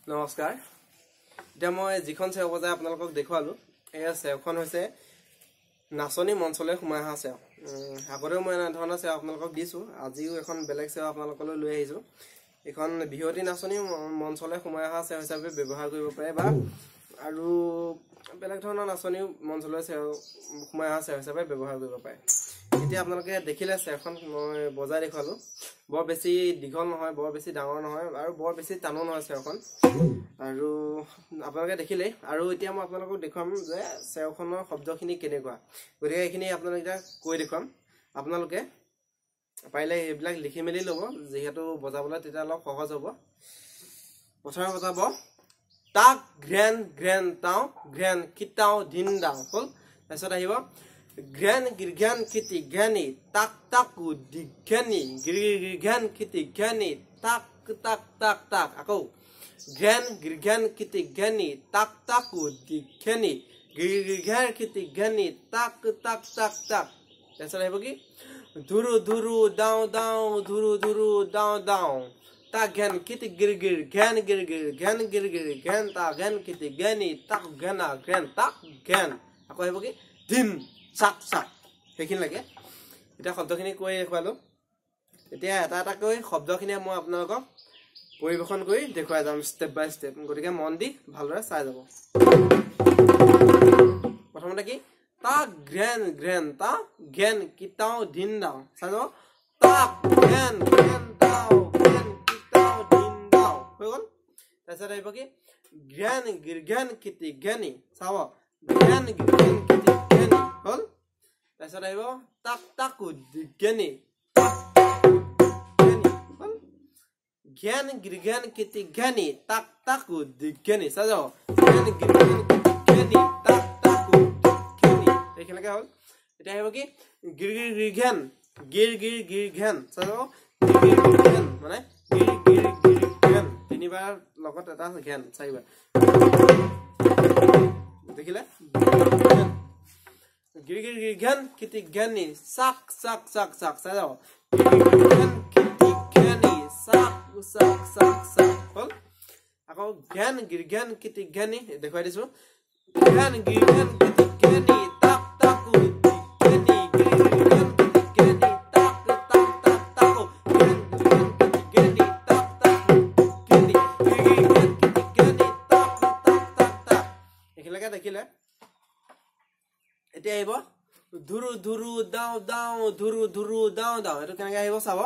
নমস্কাৰ এতিয়া মই যিখন চেও বজাই আপোনালোকক দেখুৱালো এই চেওখন হৈছে নাচনী মঞ্চলৈ সোমাই অহা চেও আগতেও মই এনে ধৰণৰ চেও আপোনালোকক দিছো আজিও এখন বেলেগ চেও আপোনালোকলৈ লৈ আহিছো এখন বিহতি নাচনী মঞ্চলৈ সোমাই অহা চেও হিচাপে ব্যৱহাৰ কৰিব পাৰে বা আৰু বেলেগ ধৰণৰ নাচনী মঞ্চলৈ চেও সোমাই অহা চেও হিচাপে ব্যৱহাৰ কৰিব পাৰে এতিয়া আপোনালোকে দেখিলে চেওখন মই বজাই দেখুৱালো বৰ বেছি দীঘল নহয় বৰ বেছি ডাঙৰ নহয় আৰু বৰ বেছি টানো নহয় চেওখন আৰু আপোনালোকে দেখিলে আৰু এতিয়া মই আপোনালোকক দেখুৱাম যে চেওখনৰ শব্দখিনি কেনেকুৱা গতিকে এইখিনি আপোনালোকে কৈ দেখুৱাম আপোনালোকে পাৰিলে এইবিলাক লিখি মেলি ল'ব যেহেতু বজাবলৈ তেতিয়া অলপ সহজ হ'ব প্ৰথমে বজাব তাক গ্ৰেন গ্ৰেন তাও গ্ৰেন কিটাও ধিন দাও হ'ল তাৰপিছত আহিব গ্ৰেন গিৰগ্যান কিটি গ্যানি তাক তাকু দিগ্যানি গিৰগ্যান কিটি গ্যানি তাক তাক তাক তাক আকৌ গ্ৰেন গিৰগ্যান কিটি গ্যানি তাক তাকু দিগ্যানি গিৰগ্যান কিটি গ্যানি তাক তাক তাক তাক তাৰপিছত আহিব কি ধুৰু ধুৰু দাও দাও ধুৰু ধুৰু দাও দাও তা গ্যান কিটি গিৰগিৰ গ্যান গিৰগিৰ গ্যান গিৰগিৰ গ্যান তা গ্যান কিটি গ্যানি তাক গ্যানা গ্যান তাক গ্যান আকৌ আহিব কি দিন চাক চাক সেইখিনি লাগে এতিয়া শব্দখিনি কৈ দেখুৱালো এতিয়া এটা এটা কৈ শব্দখিনি মই আপোনালোকক পৰিবেশন কৰি দেখুৱাই যাম ষ্টেপ বাই ষ্টেপ গতিকে মন দি ভালদৰে চাই যাব প্ৰথমতে কি তা গ্ৰেন গ্ৰেন তা গ্যান কিটাও ধিন দাও চাই যাব তা গ্ৰেন গ্ৰেন দাও গ্যান কিটাও ধিন দাও হৈ গ'ল তাৰপিছত আহিব কি গ্যান গিৰগ্যান কিটি গ্যানি চাব গ্যান গিৰগ্যান কিটি গ্যানি হল তাৰপিছত আহিব তাক তাকু দিগ্যানি হল জ্ঞান গিৰগ্যান কিটি গ্যানি তাক তাকু দিগ্যানি চাই যাব জ্ঞান গিৰগ্যান কিটি গ্যানি তাক তাকু দিগ্যানি এইখিনিলৈকে হল এতিয়া আহিব কি গিৰ গিৰ গিৰগ্যান গিৰ গিৰ গিৰগ্যান চাই যাব গিৰ গিৰ গিৰগ্যান মানে গিৰ গিৰ গিৰগ্যান তিনিবাৰ লগত এটা জ্ঞান চাৰিবাৰ দেখিলে गिर गिर गिर घन किति घनी साक साक साक साक साक जाओ घन किति घनी साक साक साक साक बोल আকৌ घन गिर घन किति घनी দেখুৱাই দিছো घन गिर घन किति घनी ताक ताकु घनी गिर घन किति घनी ताक ताक ताक ताको घन किति घनी ताक ताकु घनी गिर घन किति घनी ताक ताक ताक ताक এখিলাকে দেখিলে এতিয়া আহিব ধুৰু ধুৰু দাও দাও ধুৰু ধুৰু দাও দাও এটো কেনেকৈ আহিব চাব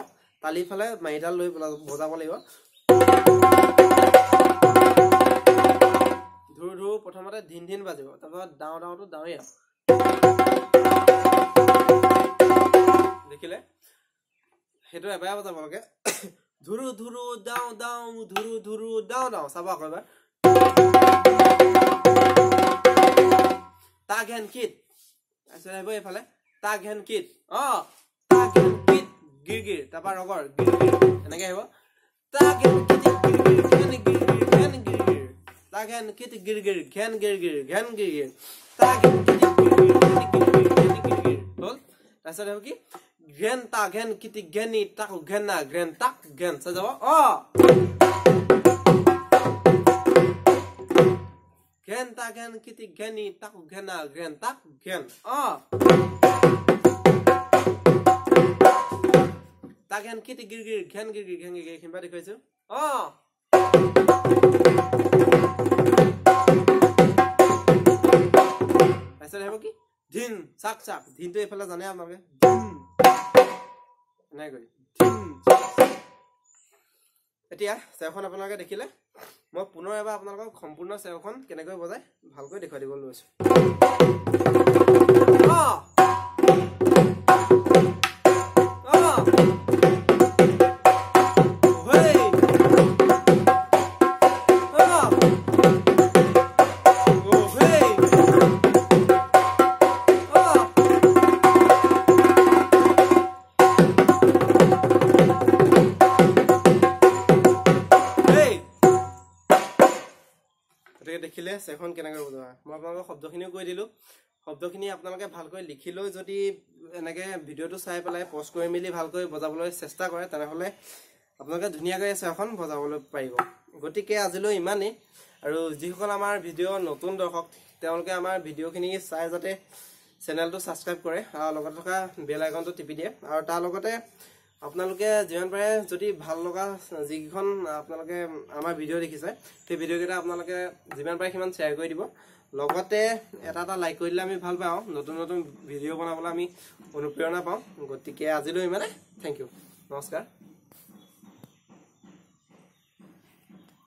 তালি ফালে মাইডাল লৈ বজাব লাগিব ধুৰু ধুৰু প্ৰথমতে ধিন ধিন বাজিব তাৰপিছত দাও দাওটো দাওয়া দেখিলে হেটো এবাৰ বজাব লাগে ধুৰু ধুৰু দাও দাও ধুৰু ধুৰু দাও দাও চাব আকৌ এবাৰ তা ঘেন কিট আচ্ছা আহিব এফালে তা ঘেন কিট তা ঘেন কিট গিৰ গিৰ তাপা ৰগৰ গিৰ গিৰ এনেকৈ আহিব তা ঘেন কিট গিৰ গিৰ ঘেন গিৰ গিৰ ঘেন গিৰ গিৰ তা ঘেন কিট গিৰ গিৰ ঘেন গিৰ গিৰ ঘেন গিৰ গিৰ তা ঘেন কিট গিৰ গিৰ ঘেন গিৰ গিৰ ঘেন গিৰ গিৰ হল তাৰপিছত আহিব কি ঘেন তা ঘেন কিট ঘেনি তাকো ঘেনা ঘেন তাক ঘেন চাই যাব ঘেন তা ঘেন কিতি ঘেনি তাকু ঘেনা ঘেন তাক ঘেন তা ঘেন কিতি গিৰ গিৰ ঘেন গিৰ গিৰ ঘেন গিৰ ঘেন বা দেখুৱাইছো তাৰপিছত আহিব কি ধিন চাক চাক ধিনটো এইফালে জানে আপোনালোকে নাই কৰি এতিয়া চেওখন আপোনালোকে দেখিলে মই পুনৰ এবাৰ আপোনালোকক সম্পূৰ্ণ চেওখন কেনেকৈ বজাই ভালকৈ দেখুৱাই দিব লৈছো সুধিলে চেখন কেনেকৈ বজোৱা মই আপোনালোকক শব্দখিনিও কৈ দিলোঁ শব্দখিনি আপোনালোকে ভালকৈ লিখি লৈ যদি এনেকৈ ভিডিঅ'টো চাই পেলাই পষ্ট কৰি মেলি ভালকৈ বজাবলৈ চেষ্টা কৰে তেনেহ'লে আপোনালোকে ধুনীয়াকৈ চেখন বজাবলৈ পাৰিব গতিকে আজিলৈ ইমানেই আৰু যিসকল আমাৰ ভিডিঅ' নতুন দৰ্শক তেওঁলোকে আমাৰ ভিডিঅ'খিনি চাই যাতে চেনেলটো ছাবস্ক্ৰাইব কৰে আৰু লগতে থকা বেল আইকনটো টিপি দিয়ে আৰু তাৰ লগতে আপোনালোকে যিমান পাৰে যদি ভাল লগা যিকেইখন আপোনালোকে আমাৰ ভিডিঅ' দেখিছে সেই ভিডিঅ'কেইটা আপোনালোকে যিমান পাৰে সিমান শ্বেয়াৰ কৰি দিব লগতে এটা লাইক কৰি দিলে আমি ভাল পাওঁ নতুন নতুন ভিডিঅ' বনাবলৈ আমি অনুপ্ৰেৰণা পাওঁ গতিকে আজিলৈ ইমানে থেংক ইউ নমস্কাৰ